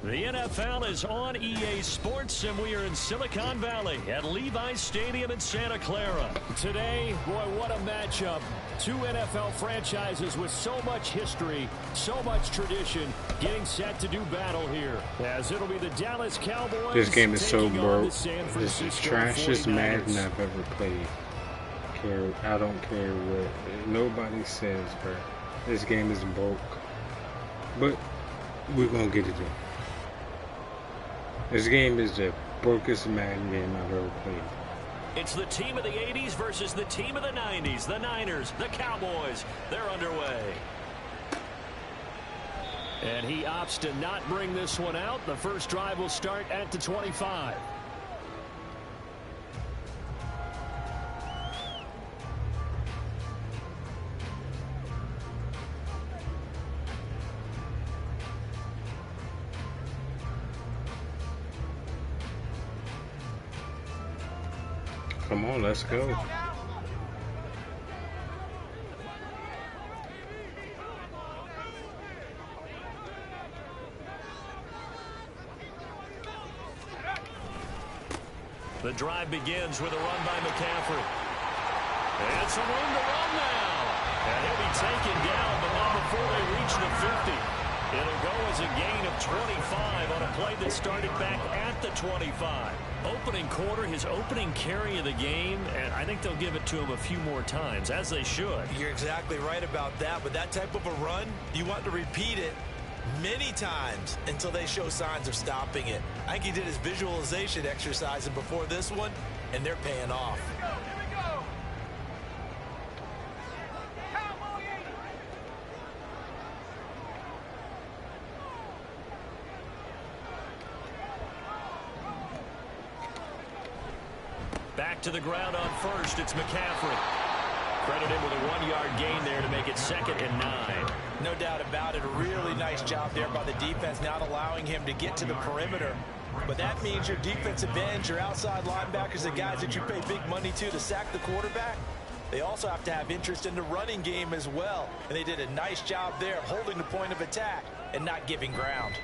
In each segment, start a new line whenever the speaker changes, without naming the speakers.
The NFL is on EA Sports, and we are in Silicon Valley at Levi's Stadium in Santa Clara. Today, boy, what a matchup. Two NFL franchises with so much history, so much tradition, getting set to do battle here. As it'll be the Dallas Cowboys.
This game is so broke.
This
is trashiest Madden I've ever played. I don't care what nobody says, bro. This game is broke. But we're gonna get it done. This game is the brokest Madden game I've ever played.
It's the team of the 80s versus the team of the 90s. The Niners, the Cowboys, they're underway. And he opts to not bring this one out. The first drive will start at the 25.
Come on, let's go.
The drive begins with a run by McCaffrey. And some room to run now. And he'll be taken down, but not before they reach the 50. It'll go as a gain of 25 on a play that started back at the 25. Opening quarter, his opening carry of the game, and I think they'll give it to him a few more times, as they should.
You're exactly right about that. With that type of a run, you want to repeat it many times until they show signs of stopping it. I think he did his visualization exercise before this one, and they're paying off.
Back to the ground on first, it's McCaffrey. Credit him with a 1-yard gain there to make it 2nd and 9.
No doubt about it. A really nice job there by the defense, not allowing him to get to the perimeter. But that means your defensive ends, your outside linebackers, the guys that you pay big money to sack the quarterback, they also have to have interest in the running game as well. And they did a nice job there holding the point of attack and not giving ground.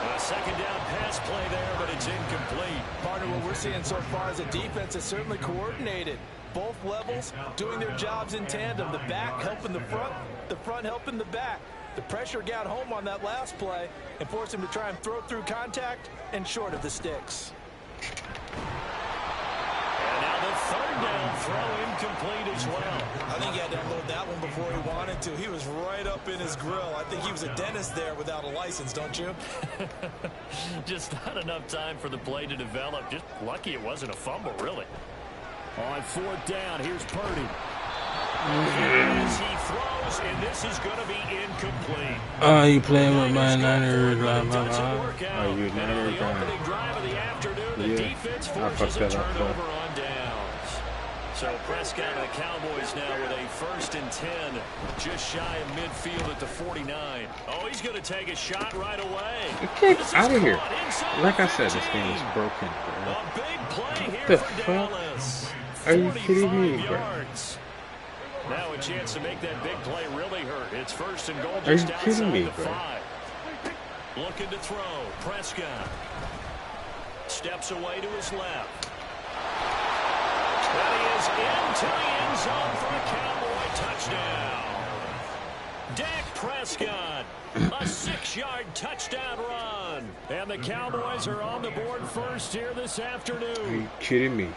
A second down pass play there, but it's incomplete.
Partner, what we're seeing so far is a defense that's certainly coordinated. Both levels doing their jobs in tandem. The back helping the front helping the back. The pressure got home on that last play and forced him to try and throw through contact and short of the sticks.
And now the third down throw incomplete as well.
I think he had to unload that one before he wanted to. He was right up in his grill. I think he was a dentist there without a license, don't you?
Just not enough time for the play to develop. Just lucky it wasn't a fumble, really. On 4th down, here's Purdy. As he throws, and this is going to be incomplete.
Oh, you playing with my Niners, blah, blah, blah.
Oh, you Niners opening drive of the afternoon, the defense forces a turnover on downs. So Prescott and the Cowboys now with a 1st and 10, just shy of midfield at the 49. Oh, he's going to take a shot right away.
Get out of here. Like I said, this game is broken, bro.
A big play here
What the
for
fuck?
Dallas.
Are you kidding me, bro?
Yards. Now a chance to make that big play really hurt. It's 1st and goal
Are you
just
kidding
outside
me,
the
bro?
5. Looking to throw. Prescott steps away to his left. And he is into the end zone for a Cowboy touchdown. Dak Prescott, a 6-yard touchdown run. And the Cowboys are on the board first here this afternoon.
Are you kidding me?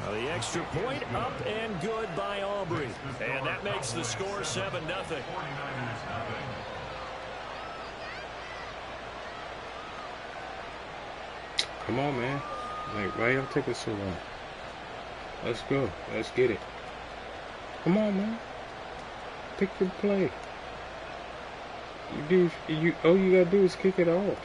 Well, the extra point up and good by Aubrey. And that makes the score 7-0.
Come on, man. Like, why y'all taking so long? Let's go. Let's get it. Come on, man. Pick your play. All you gotta do is kick it off.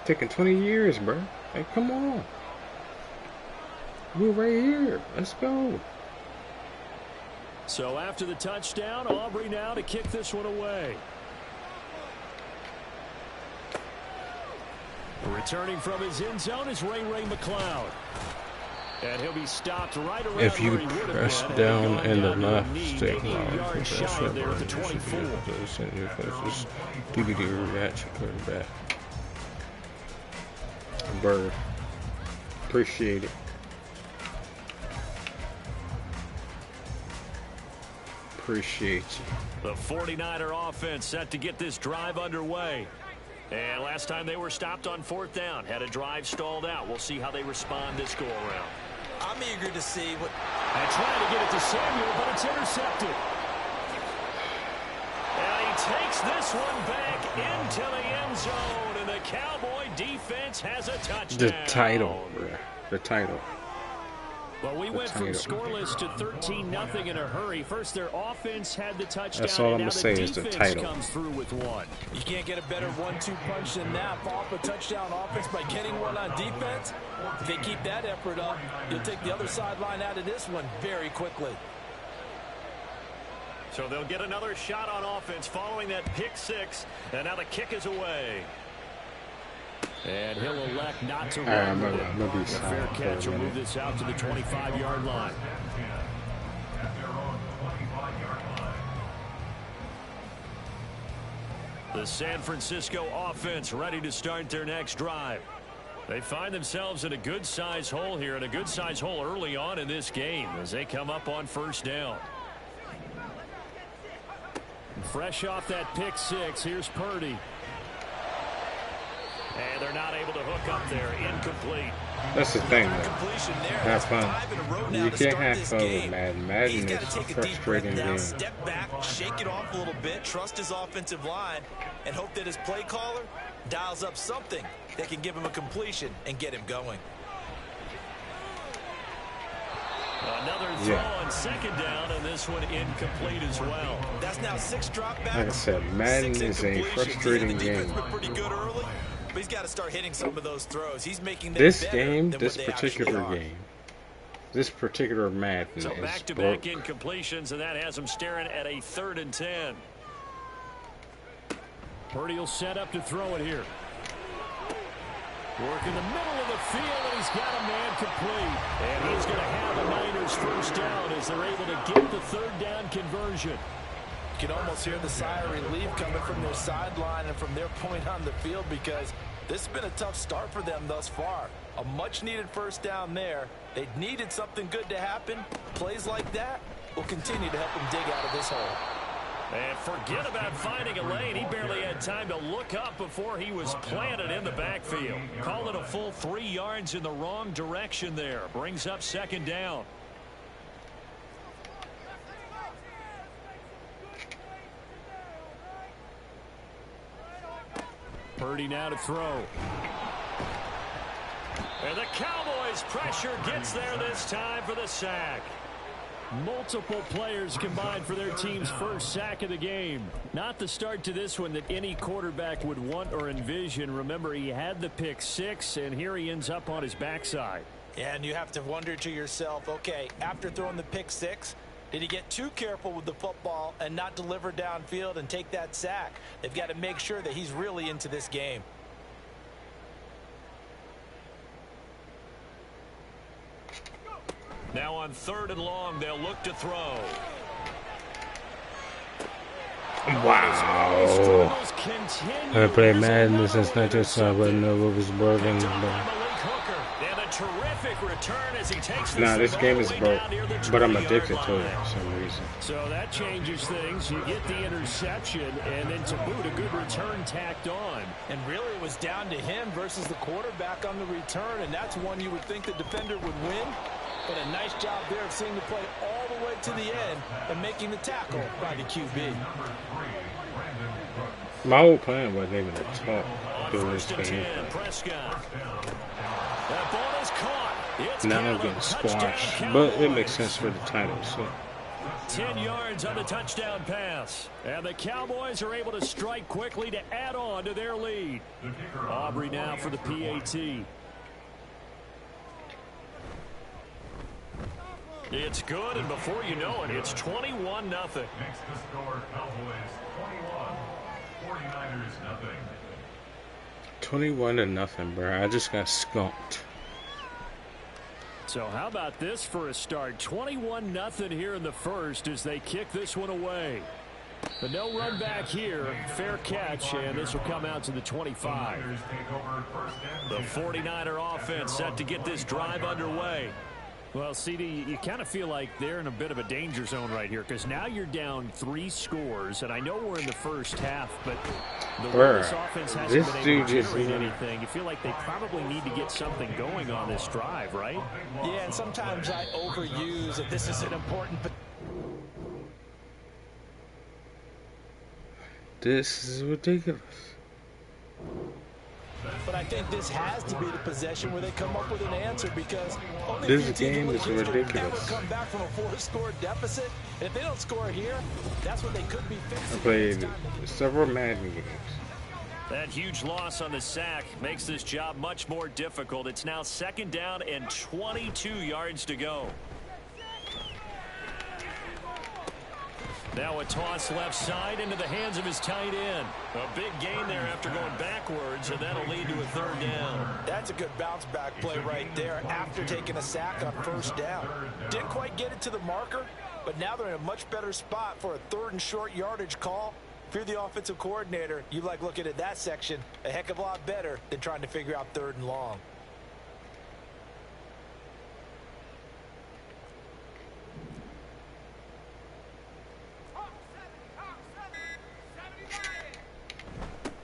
Taking 20 years, bro. Like, come on. We're right here. Let's go.
So after the touchdown, Aubrey now to kick this one away. Returning from his end zone is Ray McCloud. And he'll be stopped right around
if you
where he would have
press
been,
down in the
down to a
left
knee,
stick,
maybe a yard shy there at the 24.
Just DVD reaction quarterback. Bird. Appreciate it. Appreciate you.
The 49er offense set to get this drive underway. And last time they were stopped on 4th down, had a drive stalled out. We'll see how they respond this go around.
I'm eager to see what...
And trying to get it to Samuel, but it's intercepted. And he takes this one back into the end zone, and the Cowboy defense has a touchdown.
The title, bro. The title.
Well, we went from scoreless to 13-0 in a hurry. First, their offense had the touchdown.
That's all I'm
and now
gonna say
the
is the
defense
title.
comes through with one.
You can't get a better 1-2 punch than that. Follow up a touchdown offense by getting one on defense. If they keep that effort up, you'll take the other sideline out of this one very quickly.
So they'll get another shot on offense following that pick six. And now the kick is away. And he'll elect not to run with it. A fair catch will move this out to the 25-yard line. The San Francisco offense ready to start their next drive. They find themselves in a good-sized hole here, and a good-sized hole early on in this game as they come up on 1st down. Fresh off that pick six, here's Purdy. And they're not able to hook up there. Incomplete.
That's the thing, though. Have fun. You can't have fun with Madden. Madden is a frustrating game.
Step back, shake it off a little bit, trust his offensive line, and hope that his play caller dials up something that can give him a completion and get him going.
Another throw on 2nd down, and this one incomplete as well. That's now 6 dropbacks.
Like I said, Madden is a frustrating game.
Pretty good early, but he's got to start hitting some of those throws. He's making
this game, this particular game, this particular Madden
so
is
back-to-back incompletions, and that has him staring at a 3rd and 10. Purdy will set up to throw it here. Work in the middle of the field, and he's got a man complete. And he's going to have the Niners 1st down as they're able to get the 3rd down conversion.
You can almost hear the sigh of relief coming from their sideline and from their point on the field, because this has been a tough start for them thus far. A much-needed 1st down there. They needed something good to happen. Plays like that will continue to help them dig out of this hole. And forget about finding a lane. He barely had time to look up before he was planted in the backfield. Call it a full 3 yards in the wrong direction there. Brings up 2nd down. Purdy now to throw. And the Cowboys pressure gets there this time for the sack. Multiple players combined for their team's 1st sack of the game. Not the start to this one that any quarterback would want or envision. Remember, he had the pick six, and here he ends up on his backside. Yeah, and you have to wonder to yourself, okay, after throwing the pick six, did he get too careful with the football and not deliver downfield and take that sack? They've got to make sure that he's really into this game. Now on 3rd and long, they'll look to throw.
Wow. I played Madden since 1990. I wouldn't know what was working. Nah, this game is broke, but I'm addicted to it for some reason.
So that changes things. You get the interception, and then to boot, a good return tacked on. And really, it was down to him versus the quarterback on the return, and that's one you would think the defender would win. But a nice job there of seeing the play all the way to the end and making the tackle by the QB.
My whole plan wasn't even to talk during this game.
That ball is caught.
Now I'm getting squashed, but it makes sense for the title. So
10 yards on the touchdown pass. And the Cowboys are able to strike quickly to add on to their lead. Aubrey now for the PAT. It's good, and before you know it, it's 21-0. Next to score, Cowboys 21, 49ers 0.
21-0, bro. I just got skunked.
So how about this for a start? 21-0 here in the first as they kick this one away. But no run back here. Fair catch, and this will come out to the 25. The 49er offense set to get this drive underway. Well, CD, you kind of feel like they're in a bit of a danger zone right here because now you're down 3 scores, and I know we're in the first half, but the way this offense hasn't been able to generate anything, you feel like they probably need to get something going on this drive, right?
Yeah, and sometimes I overuse that this is an important.
This is ridiculous.
But I think this has to be the possession where they come up with an answer because only
this game is ridiculous.
Ever come back from a 4-score deficit. And if they don't score here, that's what they could be fixing.
I played several Madden games.
That huge loss on the sack makes this job much more difficult. It's now 2nd down and 22 yards to go. Now a toss left side into the hands of his tight end. A big gain there after going backwards, and that'll lead to a 3rd down.
That's a good bounce back play right there after taking a sack on 1st down. Didn't quite get it to the marker, but now they're in a much better spot for a 3rd and short yardage call. If you're the offensive coordinator, you like looking at that section a heck of a lot better than trying to figure out 3rd and long.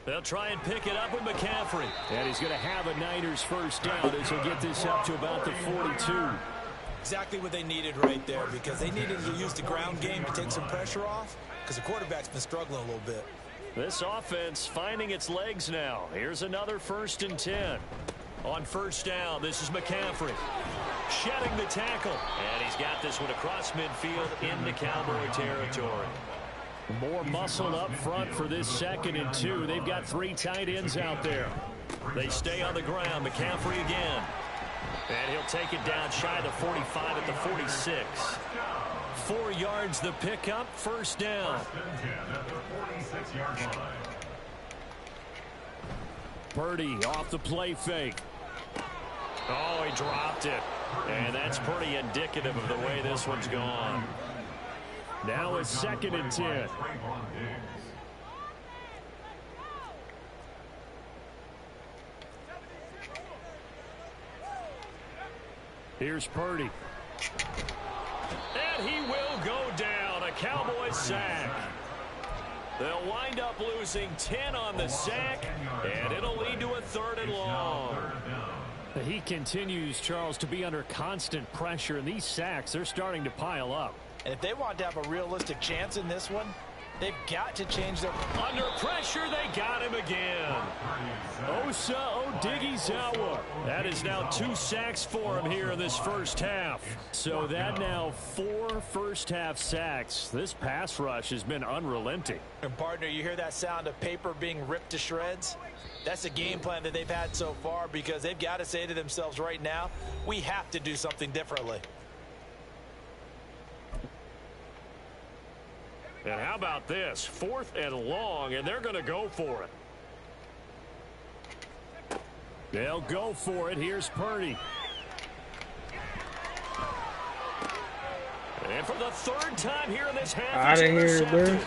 They'll try and pick it up with McCaffrey. And he's going to have a Niners 1st down as he'll get this up to about the 42.
Exactly what they needed right there because they needed to use the ground game to take some pressure off because the quarterback's been struggling a little bit.
This offense finding its legs now. Here's another 1st and 10. On 1st down, this is McCaffrey. Shedding the tackle. And he's got this one across midfield into Cowboy territory. More muscle up front for this 2nd and 2. They've got 3 tight ends out there. They stay on the ground. McCaffrey again. And he'll take it down shy of the 45 at the 46. 4 yards the pickup. 1st down. Purdy off the play fake. Oh, he dropped it. And that's pretty indicative of the way this one's gone. Now it's 2nd and 10. Here's Purdy. And he will go down. A Cowboy sack. They'll wind up losing 10 on the sack, and it'll lead to a 3rd and long. He continues, Charles, to be under constant pressure, and these sacks, they're starting to pile up.
And if they want to have a realistic chance in this one, they've got to change their...
Under pressure, they got him again. Osa Odighizuwa. That is now 2 sacks for him here in this 1st half. So that now 4 first-half sacks. This pass rush has been unrelenting.
And partner, you hear that sound of paper being ripped to shreds? That's the game plan that they've had so far because they've got to say to themselves right now, we have to do something differently.
And how about this? 4th and long, and they're going to go for it. They'll go for it. Here's Purdy. And for the 3rd time here in this half,
out of here, bro.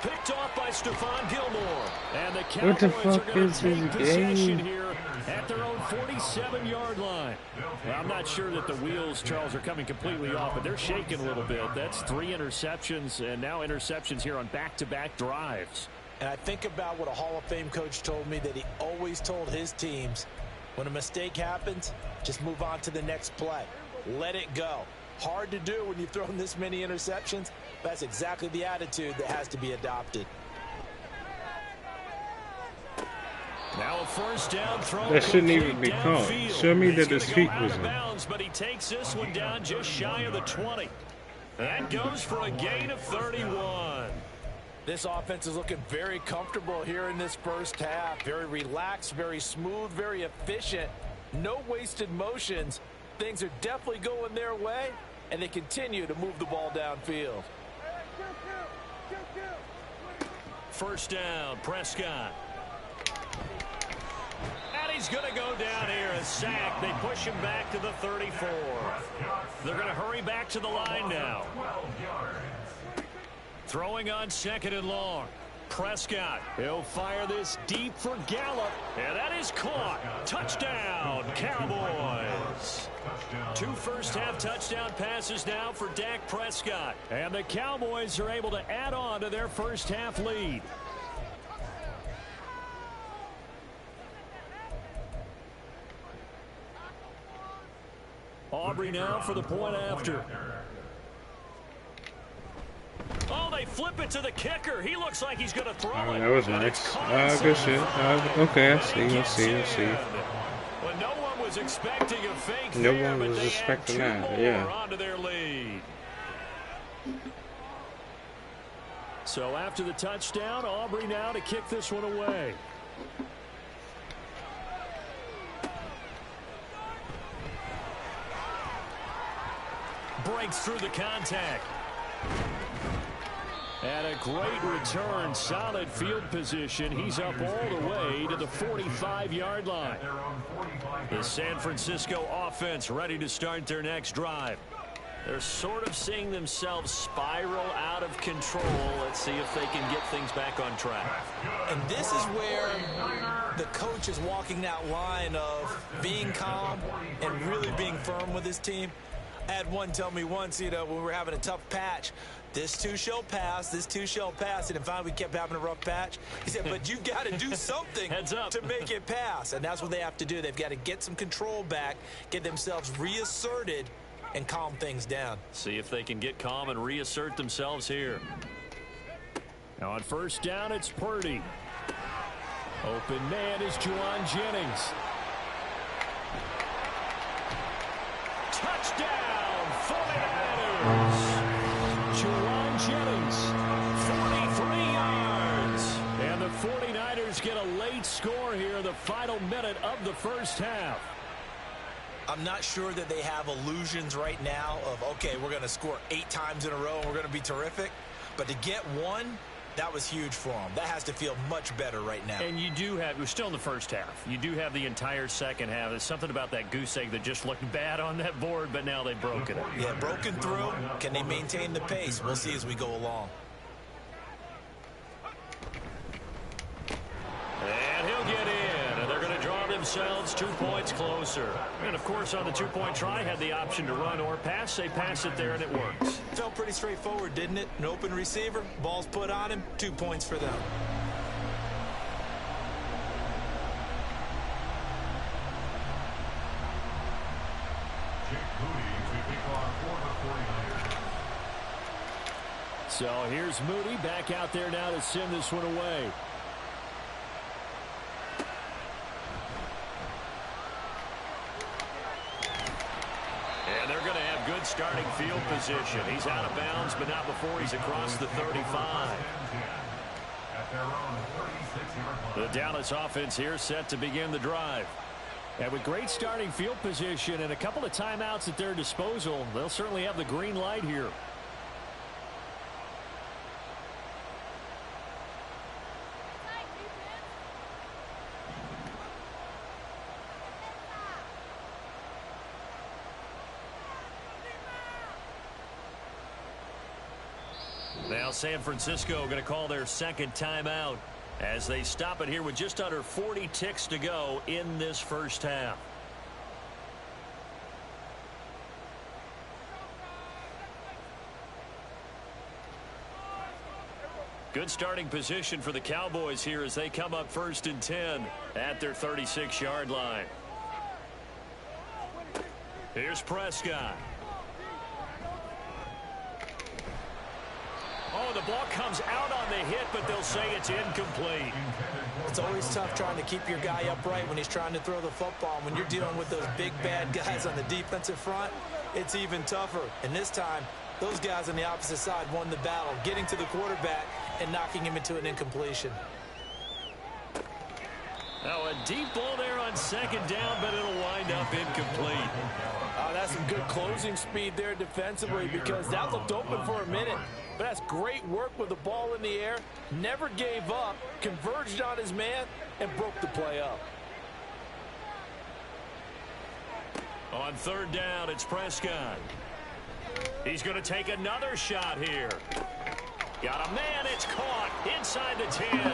Picked off by Stephon Gilmore. And the Cowboys are going to take possession here at their own 47-yard line. Well, I'm not sure that the wheels, Charles, are coming completely off, but they're shaking a little bit. That's 3 interceptions, and now interceptions here on back-to-back drives.
And I think about what a Hall of Fame coach told me that he always told his teams, when a mistake happens, just move on to the next play. Let it go. Hard to do when you've thrown this many interceptions. That's exactly the attitude that has to be adopted.
Now a 1st down throw.
That shouldn't even be called. Show me that his feet was in.
But he takes this one down just shy of the 20. That goes for a gain of 31.
This offense is looking very comfortable here in this 1st half. Very relaxed, very smooth, very efficient. No wasted motions. Things are definitely going their way, and they continue to move the ball downfield.
1st down, Prescott. he's going to go down here. A sack. They push him back to the 34. They're going to hurry back to the line now. Throwing on 2nd and long. Prescott. He'll fire this deep for Gallup. And that is caught. Touchdown, Cowboys. 2 first-half touchdown passes now for Dak Prescott. And the Cowboys are able to add on to their first-half lead. Aubrey now for the point after. Oh, they flip it to the kicker. He looks like he's going to throw it.
That was nice. Good shit. Okay, I see.
Well, no one was expecting a fake
No
there,
one
but
was
they
expecting
add 2
that,
more
yeah.
onto their lead. So after the touchdown, Aubrey now to kick this one away. Breaks through the contact. And a great return, solid field position. He's up all the way to the 45-yard line. The San Francisco offense ready to start their next drive. They're sort of seeing themselves spiral out of control. Let's see if they can get things back on track.
And this is where the coach is walking that line of being calm and really being firm with his team. I had one tell me once, when we were having a tough patch, this too shall pass, this too shall pass. And finally we kept having a rough patch. He said, but you got to do something to make it pass. And that's what they have to do. They've got to get some control back, get themselves reasserted, and calm things down.
See if they can get calm and reassert themselves here. Now on first down, it's Purdy. Open man is Juwan Jennings. Touchdown, 49ers. Juwan Jennings, 43 yards. And the 49ers get a late score here in the final minute of the first half.
I'm not sure that they have illusions right now of, okay, we're going to score 8 times in a row and we're going to be terrific. But to get one, that was huge for them. That has to feel much better right now.
And you do have, we're still in the first half. You do have the entire second half. There's something about that goose egg that just looked bad on that board, but now they've broken it.
Yeah, broken through. Can they maintain the pace? We'll see as we go along.
And he'll get in, and they're going to draw themselves 2 points closer. And, of course, on the 2-point try, had the option to run or pass. They pass it there, and it works.
Felt pretty straightforward, didn't it? An open receiver, ball's put on him, 2 points for them.
So here's Moody back out there now to send this one away. And they're going to have good starting field position. He's out of bounds, but not before he's across the 35. The Dallas offense here set to begin the drive. And with great starting field position and a couple of timeouts at their disposal, they'll certainly have the green light here. Now San Francisco going to call their second timeout as they stop it here with just under 40 ticks to go in this first half. Good starting position for the Cowboys here as they come up 1st and 10 at their 36-yard line. Here's Prescott. Oh, the ball comes out on the hit, but they'll say it's incomplete.
It's always tough trying to keep your guy upright when he's trying to throw the football. When you're dealing with those big, bad guys on the defensive front, it's even tougher. And this time, those guys on the opposite side won the battle, getting to the quarterback and knocking him into an incompletion.
Now a deep ball there on 2nd down, but it'll wind up incomplete.
That's some good closing speed there defensively because that looked open for a minute. But that's great work with the ball in the air. Never gave up, converged on his man, and broke the play up.
On third down, it's Prescott. He's going to take another shot here. Got a man. It's caught inside the 10.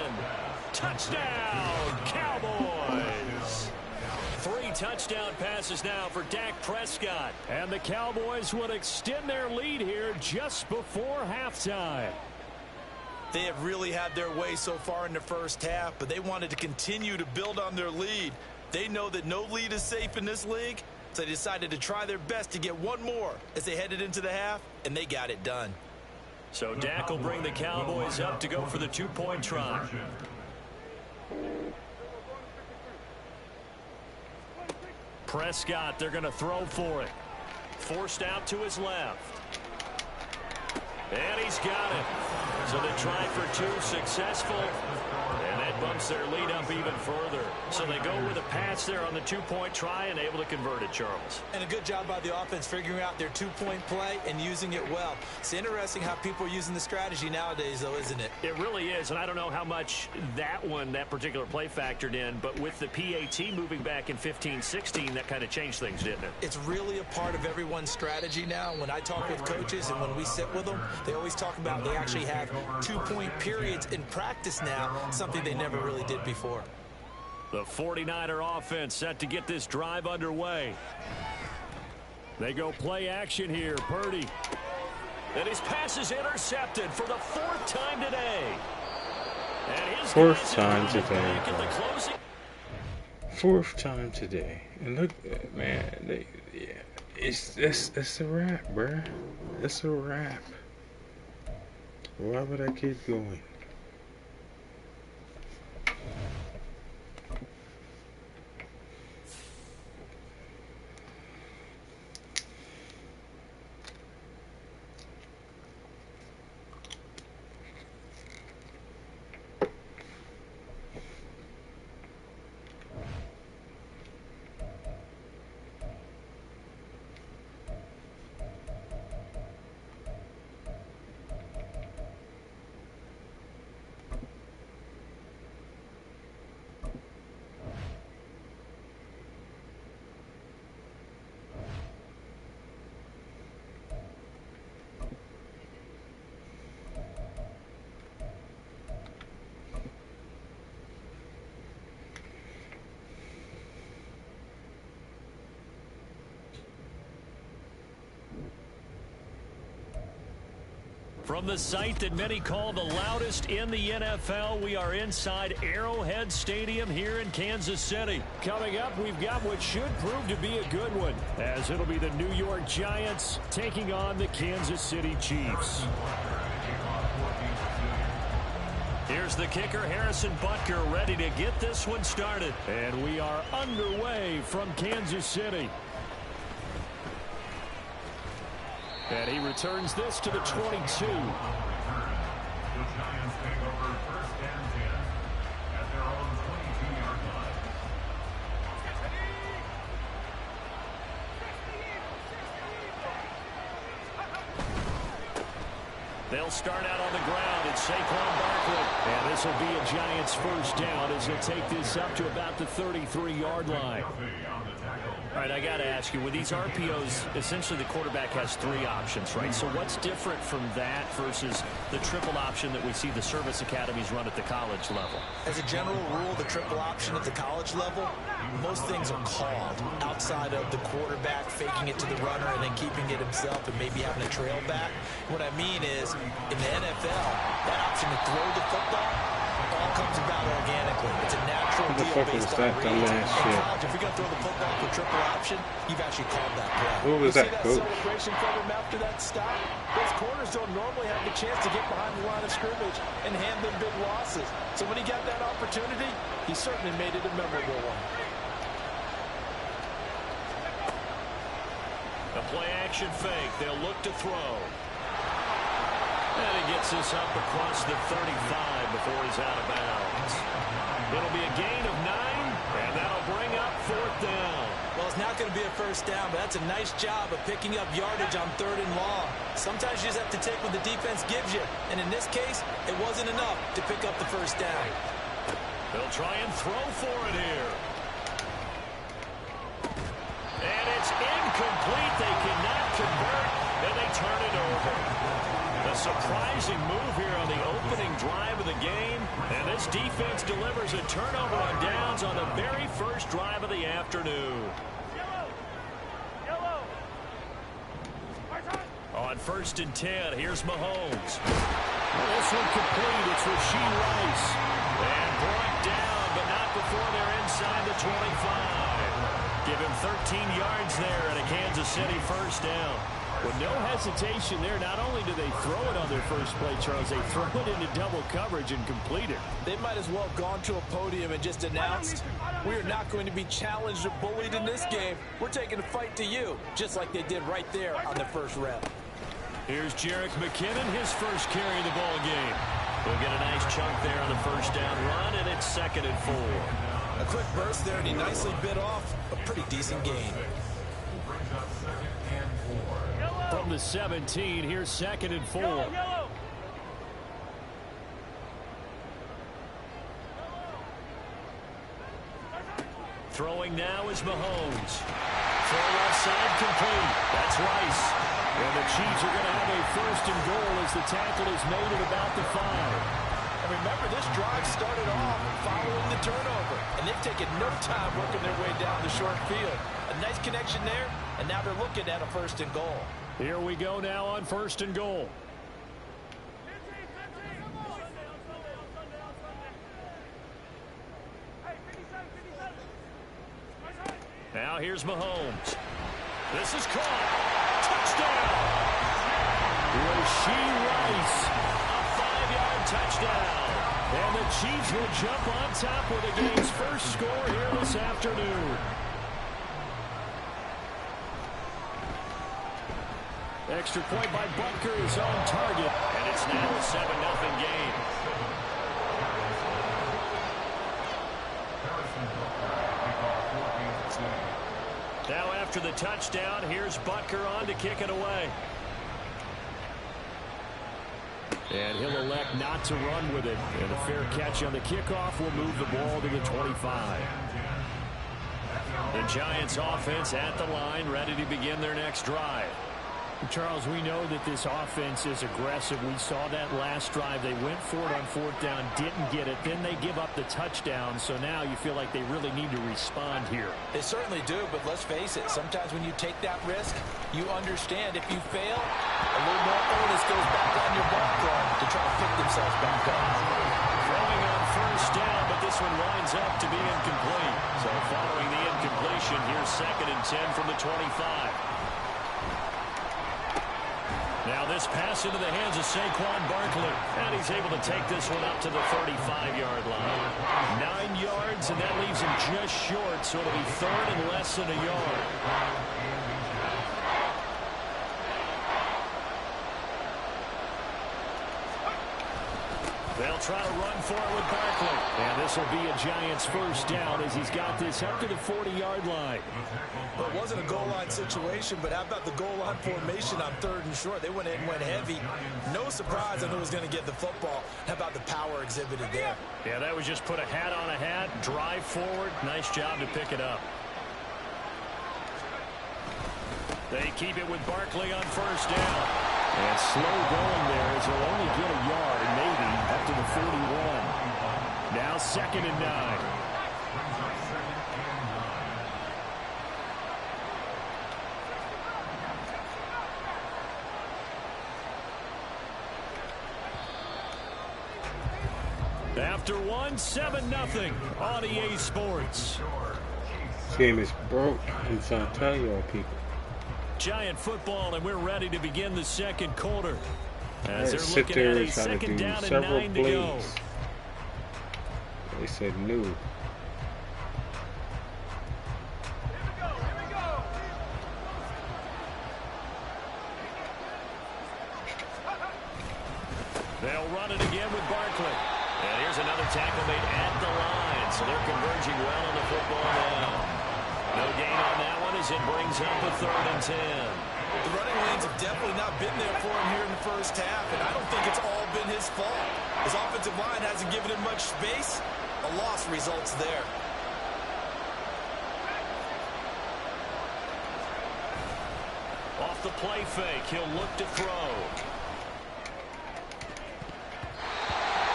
Touchdown, Cowboys. 3 touchdown passes now for Dak Prescott.
And the Cowboys would extend their lead here just before halftime.
They have really had their way so far in the first half, but they wanted to continue to build on their lead. They know that no lead is safe in this league, so they decided to try their best to get one more as they headed into the half, and they got it done.
So Dak will bring the Cowboys up to go for the 2-point try. Prescott, they're going to throw for it. Forced out to his left. And he's got it. So they try for 2, successful. And that bumps their lead up even further. So they go with a pass there on the 2-point try and able to convert it, Charles.
And a good job by the offense figuring out their 2-point play and using it well. It's interesting how people are using the strategy nowadays, though, isn't it?
It really is, and I don't know how much that particular play factored in, but with the PAT moving back in 15-16, that kind of changed things, didn't it?
It's really a part of everyone's strategy now. When I talk with coaches and when we sit with them, they always talk about they actually have 2-point periods in practice now, something they never really did before.
The 49er offense set to get this drive underway. They go play action here. Purdy. And his pass is intercepted for the 4th time today. And his
4th time today. 4th time today. And look, man, it's a wrap, bruh. It's a wrap. Why would I keep going?
From the site that many call the loudest in the NFL, we are inside Arrowhead Stadium here in Kansas City.
Coming up, we've got what should prove to be a good one, as it'll be the New York Giants taking on the Kansas City Chiefs.
Here's the kicker, Harrison Butker, ready to get this one started.
And we are underway from Kansas City. And he returns this to the 22.
The Giants take over 1st and 10 at their own 22-yard line.
They'll start out on the ground. It's Saquon Barkley.
And this will be a Giants 1st down as they'll take this up to about the 33-yard line.
All right, I got to ask you, with these RPOs, essentially the quarterback has 3 options, right? So what's different from that versus the triple option that we see the service academies run at the college level?
As a general rule, the triple option at the college level, most things are called outside of the quarterback faking it to the runner and then keeping it himself and maybe having a trail back. What I mean is, in the NFL, that option to throw the football all comes about organically. It's a natural deal based on reads. In college, if you're going to throw the football for triple option, you've actually called that play.
What was that, coach?
Celebration from him after that stop. Those corners don't normally have the chance to get behind the line of scrimmage and hand them big losses. So when he got that opportunity, he certainly made it a memorable one.
A play-action fake. They'll look to throw. And he gets this up across the 35 before he's out of bounds. It'll be a gain of 9, and that'll bring up 4th down.
Well, it's not going to be a 1st down, but that's a nice job of picking up yardage on 3rd and long. Sometimes you just have to take what the defense gives you, and in this case, it wasn't enough to pick up the 1st down.
They'll try and throw for it here. And it's in. turn it over. A surprising move here on the opening drive of the game. And this defense delivers a turnover on downs on the very first drive of the afternoon. On 1st and 10, here's Mahomes. This one complete. It's Rashee Rice. And brought down, but not before they're inside the 25. Give him 13 yards there and a Kansas City first down. With no hesitation there, not only do they throw it on their first play, Charles, they throw it into double coverage and complete it.
They might as well have gone to a podium and just announced, we are not going to be challenged or bullied in this game. We're taking a fight to you, just like they did right there on the first rep.
Here's Jerick McKinnon, his first carry of the ball game. He'll get a nice chunk there on the first down run, and it's 2nd and 4.
A quick burst there, and he nicely bit off a pretty decent gain.
From the 17, here's 2nd and 4. Throwing now is Mahomes. Throw left side complete. That's Rice. And the Chiefs are going to have a 1st and goal as the tackle is made at about the 5.
And remember, this drive started off following the turnover. And they've taken no time working their way down the short field. A nice connection there, and now they're looking at a 1st and goal.
Here we go now on 1st and goal. Now here's Mahomes. This is caught. Touchdown! Rashee Rice, a 5-yard touchdown. And the Chiefs will jump on top with the game's first score here this afternoon. Extra point by Butker is on target, and it's now a 7-0 game. Now after the touchdown, here's Butker on to kick it away. And he'll elect not to run with it. And a fair catch on the kickoff will move the ball to the 25. The Giants offense at the line, ready to begin their next drive.
Charles, we know that this offense is aggressive. We saw that last drive. They went for it on 4th down, didn't get it. Then they give up the touchdown. So now you feel like they really need to respond here.
They certainly do, but let's face it. Sometimes when you take that risk, you understand if you fail, a little more onus goes back on your ball club to try to pick themselves back up.
Throwing on 1st down, but this one winds up to be incomplete. So following the incompletion, here's 2nd and 10 from the 25. Now this pass into the hands of Saquon Barkley. And he's able to take this one up to the 35-yard line. 9 yards, and that leaves him just short, so it'll be 3rd and less than a yard. They'll try to run for it with Barkley. And this will be a Giants first down as he's got this up to the 40-yard line.
Well, it wasn't a goal line situation, but how about the goal line formation on 3rd and short? They went in and went heavy. No surprise on who was going to get the football. How about the power exhibited there?
Yeah, that was just put a hat on a hat, drive forward. Nice job to pick it up. They keep it with Barkley on 1st down. And slow going there as he'll only get a yard, maybe, up to the 41. Now 2nd and 9. After 7-0 on EA Sports.
This game is broke. I'm trying to tell y'all people.
Giant football, and we're ready to begin the 2nd quarter. As they're
Sit
looking
there
at a
and try to
2nd
do
down and
several
9 to go.
plays. They said no.
They'll run it again with Barkley. And here's another tackle made at the line. So they're converging well on the football now. No gain on that one as it brings up a 3rd and 10.
The running lanes have definitely not been there for him here in the first half, and I don't think it's all been his fault. His offensive line hasn't given him much space. A loss results there.
off the play fake. He'll look to throw.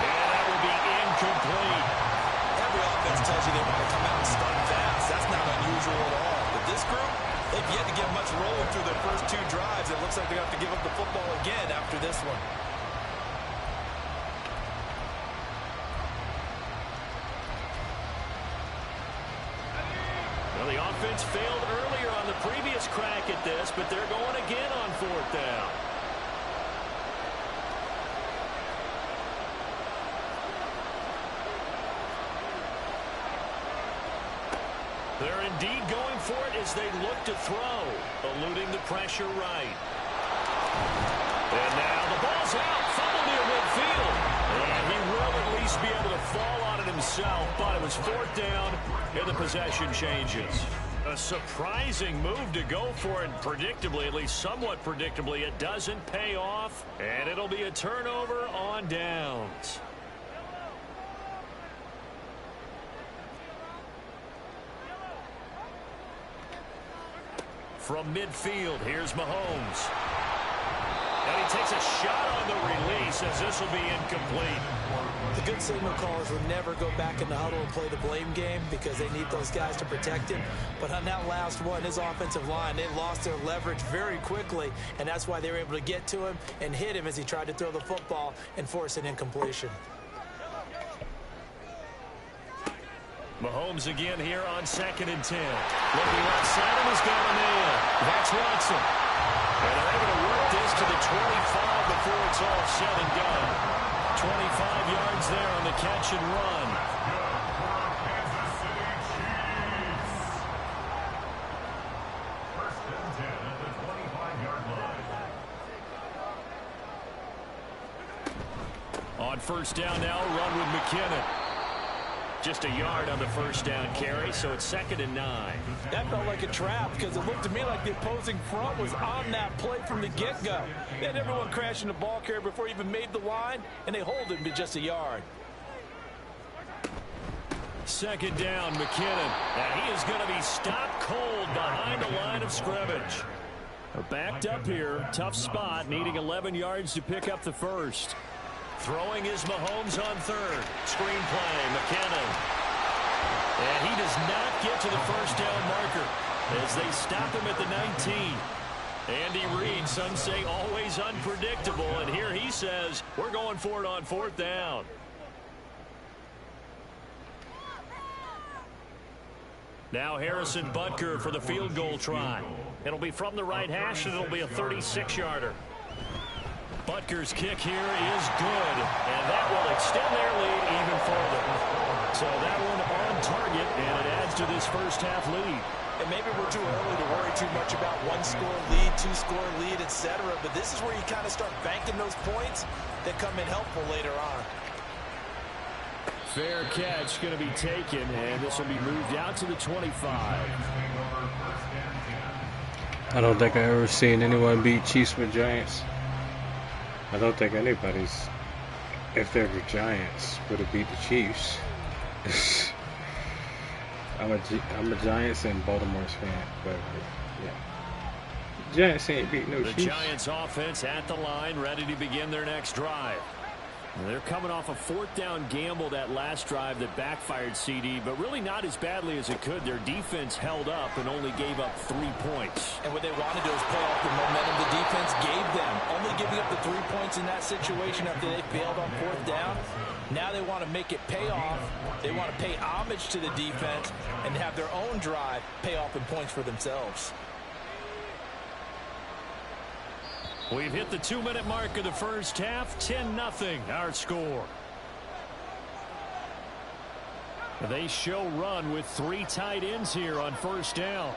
And that will be incomplete.
Every offense tells you they want to come out and start fast. That's not unusual at all. But this group, they've yet to get much rolling through their first 2 drives. It looks like they have to give up the football again after this one.
Well, the offense failed earlier on the previous crack at this, but they're going again on 4th down. They're indeed going for it as they look to throw, eluding the pressure right. And now the ball's out, fumbled near midfield. And he will at least be able to fall on it himself, but it was 4th down, and the possession changes. A surprising move to go for it, and predictably, at least somewhat predictably, it doesn't pay off, and it'll be a turnover on downs. From midfield, here's Mahomes. And he takes a shot on the release as this will be incomplete.
The good signal callers would never go back in the huddle and play the blame game because they need those guys to protect him. But on that last one, his offensive line, they lost their leverage very quickly, and that's why they were able to get to him and hit him as he tried to throw the football and force an incompletion.
Mahomes again here on 2nd and 10. Looking outside him, he's got a man. That's Watson. And they're able to work this to the 25 before it's all said and done. 25 yards there on the catch and run.
Kansas City Chiefs. 1st and 10 at the 25-yard line.
On 1st down now, run with McKinnon. Just a yard on the 1st down carry, so it's 2nd and 9.
That felt like a trap because it looked to me like the opposing front was on that play from the get-go. They had everyone crashing the ball carrier before he even made the line, and they hold him to just a yard.
2nd down, McKinnon. And he is going to be stopped cold behind the line of scrimmage. They're backed up here. Tough spot, needing 11 yards to pick up the 1st. Throwing is Mahomes on 3rd. Screen play, McKinnon. And he does not get to the 1st down marker as they stop him at the 19. Andy Reid, some say always unpredictable, and here he says we're going for it on 4th down. Now Harrison Butker for the field goal try. It'll be from the right hash, and it'll be a 36-yarder. Butker's kick here is good, and that will extend their lead even further. So that one on target, and it adds to this 1st half lead.
And maybe we're too early to worry too much about 1-score lead, 2-score lead, etc. But this is where you kind of start banking those points that come in helpful later on.
Fair catch going to be taken, and this will be moved out to the 25.
I don't think I ever seen anyone beat Chiefs with Giants. I don't think anybody's, if they're the Giants, would have beat the Chiefs. I'm a Giants and Baltimore's fan, but yeah. Giants ain't beat no Chiefs.
The Giants offense at the line, ready to begin their next drive.
They're coming off a 4th down gamble that last drive that backfired, CD, but really not as badly as it could. Their defense held up and only gave up 3 points.
And what they wanted to do is play off the momentum the defense gave them. Only giving up the 3 points in that situation after they failed on 4th down. Now they want to make it pay off. They want to pay homage to the defense and have their own drive pay off in points for themselves.
We've hit the 2-minute mark of the 1st half. 10-0 our score. They show run with 3 tight ends here on 1st down.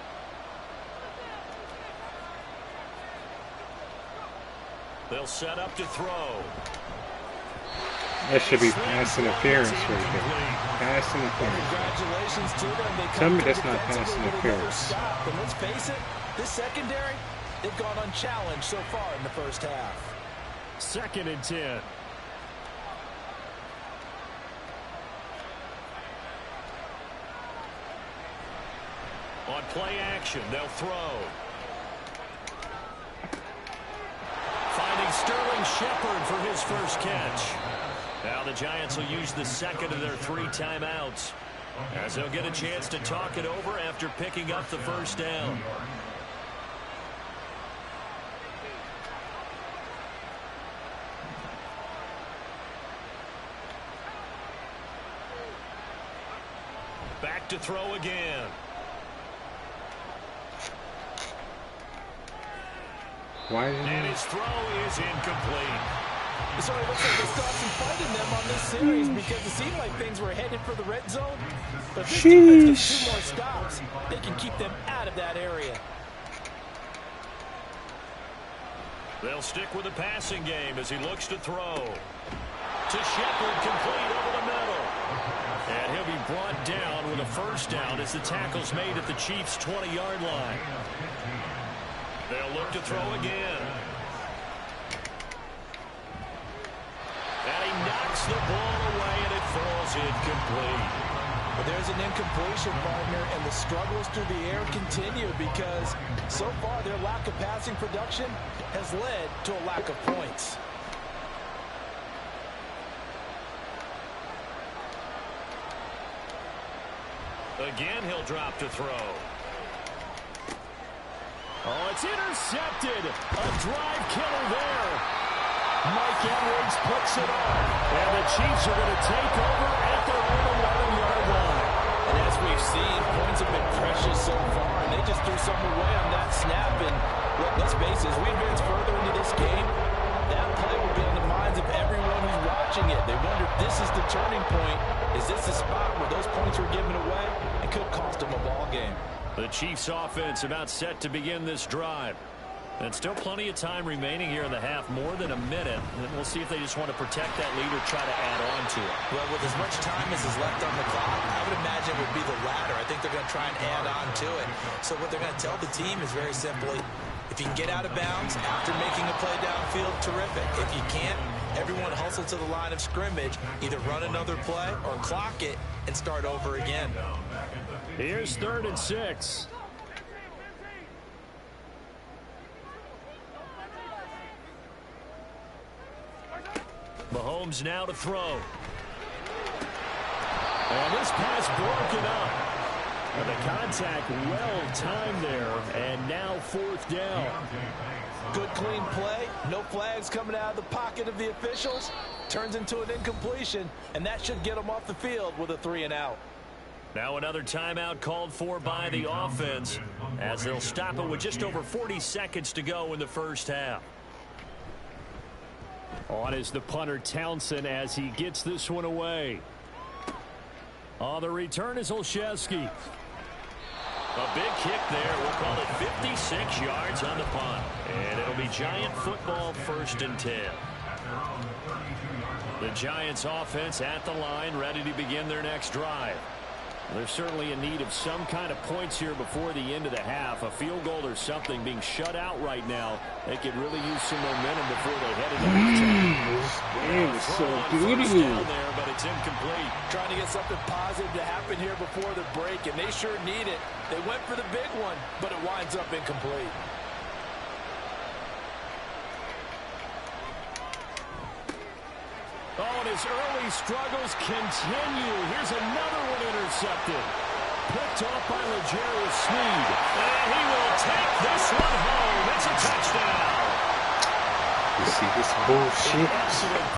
They'll set up to throw.
That should be pass interference right there. Pass interference.
Congratulations to them. They
Tell me that's not pass interference.
But let's face it, this secondary, they've gone unchallenged so far in the 1st half.
2nd and 10.
On play action, they'll throw. finding Sterling Shepard for his first catch. Now the Giants will use the second of their 3 timeouts, as they'll get a chance to talk it over after picking up the first down. Back to throw again. And his throw is incomplete.
So it looks like they still have some fight in them on this series because it seemed like things were headed for the red zone. But if this defense gets 2 more stops, they can keep them out of that area.
They'll stick with the passing game as he looks to throw. To Shepard, complete over the middle. And he'll be brought down with a first down as the tackle's made at the Chiefs' 20-yard line. They'll look to throw again. And he knocks the ball away, and it falls incomplete.
But there's an incompletion, partner, and the struggles through the air continue because so far their lack of passing production has led to a lack of points.
Again, he'll drop to throw.
Oh, it's intercepted. A drive killer there. Mike Edwards puts it on. And the Chiefs are going to take over at their own 11-yard line.
And as we've seen, points have been precious so far, and they just threw something away on that snap. And let's face it, as we advance further into this game, that play will be on the minds of everyone who's watching it. They wonder if this is the turning point. Is this the spot where those points were given away? It could cost them a ball game.
The Chiefs offense about set to begin this drive. And still plenty of time remaining here in the half, more than a minute. And we'll see if they just want to protect that lead or try to add on to it.
Well, with as much time as is left on the clock, I would imagine it would be the latter. I think they're going to try and add on to it. So what they're going to tell the team is very simply, if you can get out of bounds after making a play downfield, terrific. If you can't, everyone hustle to the line of scrimmage, either run another play or clock it and start over again.
Here's 3rd and 6.
Mahomes now to throw.
And this pass broken up. And the contact well timed there. And now 4th down.
Good clean play. No flags coming out of the pocket of the officials. Turns into an incompletion. And that should get them off the field with a 3-and-out.
Now another timeout called for by the offense as they'll stop it with just over 40 seconds to go in the first half.
On is the punter Townsend as he gets this one away. On the return is Olszewski.
A big kick there. We'll call it 56 yards on the punt. And it'll be Giant football, 1st and 10. The Giants offense at the line, ready to begin their next drive. They're certainly in need of some kind of points here before the end of the half. A field goal or something, being shut out right now. They could really use some momentum before they head into halftime.
This game is so
Beautiful.
beautiful.
There, but it's incomplete.
Trying to get something positive to happen here before the break, and they sure need it. They went for the big one, but it winds up incomplete.
Oh, and his early struggles continue. Here's another one intercepted. Picked off by L'Jarius Sneed.
And he will take this one home. It's a touchdown.
You see this bullshit?